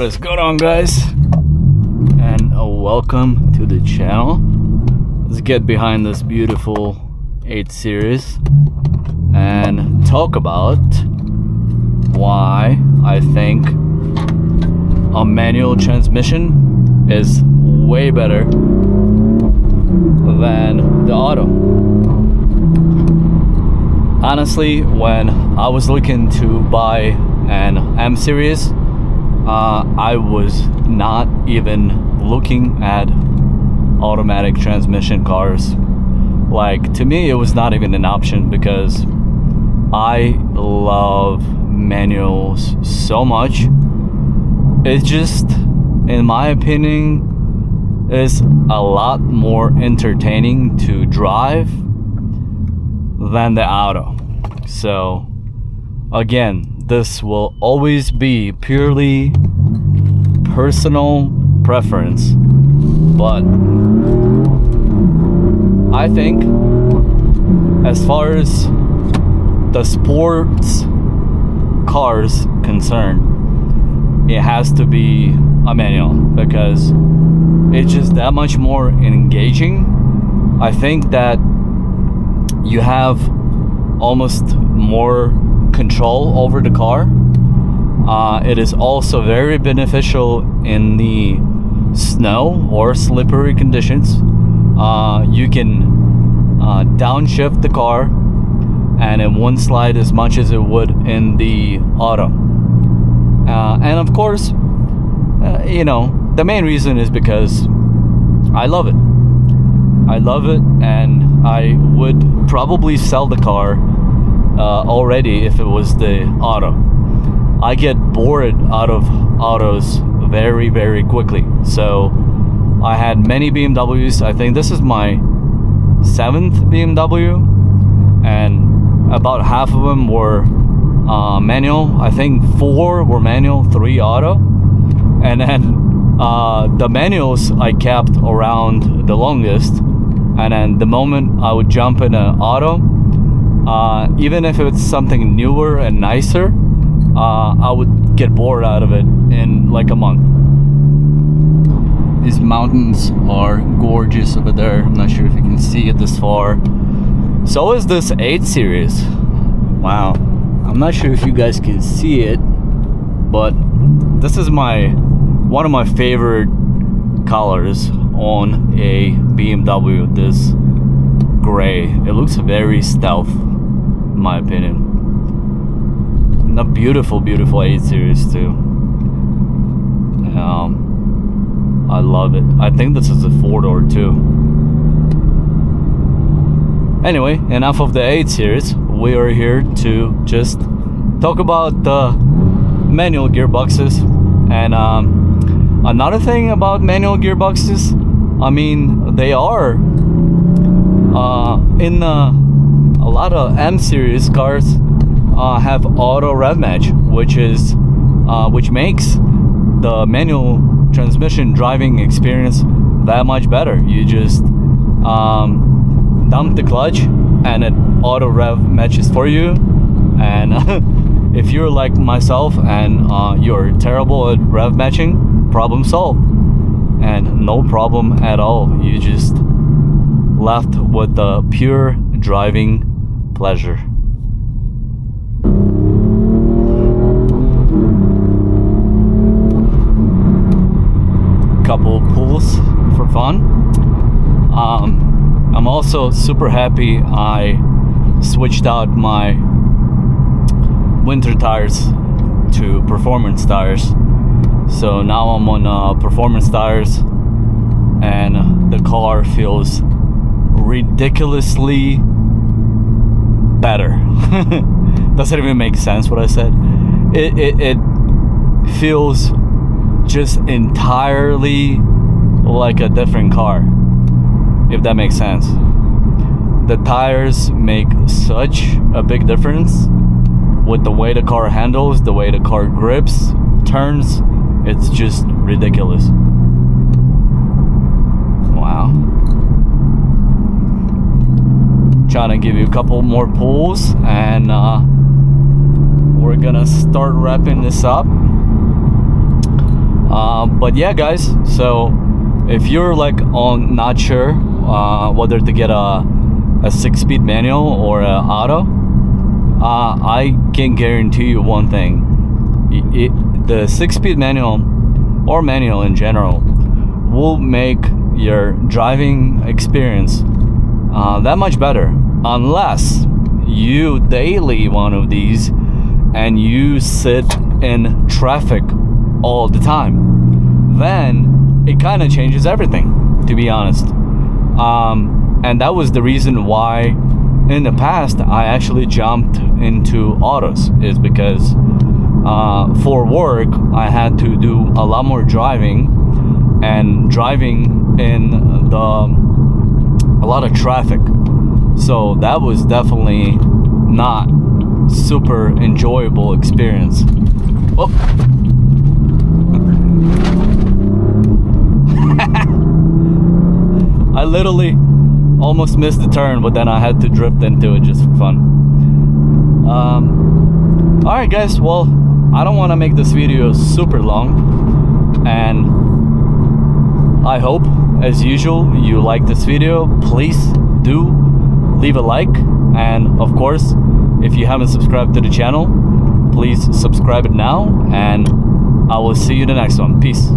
What is going on, guys? And welcome to the channel. Let's get behind this beautiful 8 Series and talk about why I think a manual transmission is way better than the auto. Honestly, when I was looking to buy an M Series, I was not even looking at automatic transmission cars. Like, to me, it was not even an option because I love manuals so much. It's just, in my opinion, is a lot more entertaining to drive than the auto. So again, this will always be purely personal preference, but I think as far as the sports cars concerned, it has to be a manual because it's just that much more engaging. I think that you have almost more control over the car. It is also very beneficial in the snow or slippery conditions. You can downshift the car and it won't slide as much as it would in the auto. And of course, the main reason is because I love it. I love it, and I would probably sell the car already if it was the auto. I get bored out of autos very, very quickly. So I had many BMWs. I think this is my 7th BMW, and about half of them were manual. I think 4 were manual, 3 auto, and then the manuals I kept around the longest. And then the moment I would jump in an auto, even if it's something newer and nicer, I would get bored out of it in like a month. These mountains are gorgeous over there. I'm not sure if you can see it this far. So is this 8 Series. Wow. I'm not sure if you guys can see it, but this is one of my favorite colors on a BMW. This gray, it looks very stealth in my opinion. And a beautiful 8 Series too. I love it. I think this is a 4-door too. Anyway, enough of the 8 Series. We are here to just talk about the manual gearboxes. And another thing about manual gearboxes, I mean, they are in a lot of M Series cars have auto rev match, which makes the manual transmission driving experience that much better. You just dump the clutch and it auto rev matches for you. And if you're like myself and you're terrible at rev matching, problem solved. And no problem at all. You just left with the pure driving pleasure. Couple pulls for fun. I'm also super happy I switched out my winter tires to performance tires. So now I'm on performance tires and the car feels ridiculously better. Doesn't even make sense what I said. It feels just entirely like a different car, if that makes sense. The tires make such a big difference with the way the car handles, the way the car grips, turns. It's just ridiculous. Wow. Trying to give you a couple more pulls and we're gonna start wrapping this up. But yeah, guys, so if you're like not sure whether to get a 6-speed manual or a auto, I can guarantee you one thing: the 6-speed manual or manual in general will make your driving experience that much better, unless you daily one of these and you sit in traffic all the time. Then it kind of changes everything, to be honest. And that was the reason why in the past I actually jumped into autos, is because for work I had to do a lot more driving, and driving in a lot of traffic. So that was definitely not super enjoyable experience. Oh. I literally almost missed the turn, but then I had to drift into it just for fun. Alright guys, well, I don't want to make this video super long, and I hope, as usual, you like this video. Please do leave a like, and of course, if you haven't subscribed to the channel, please subscribe it now, and I will see you in the next one. Peace.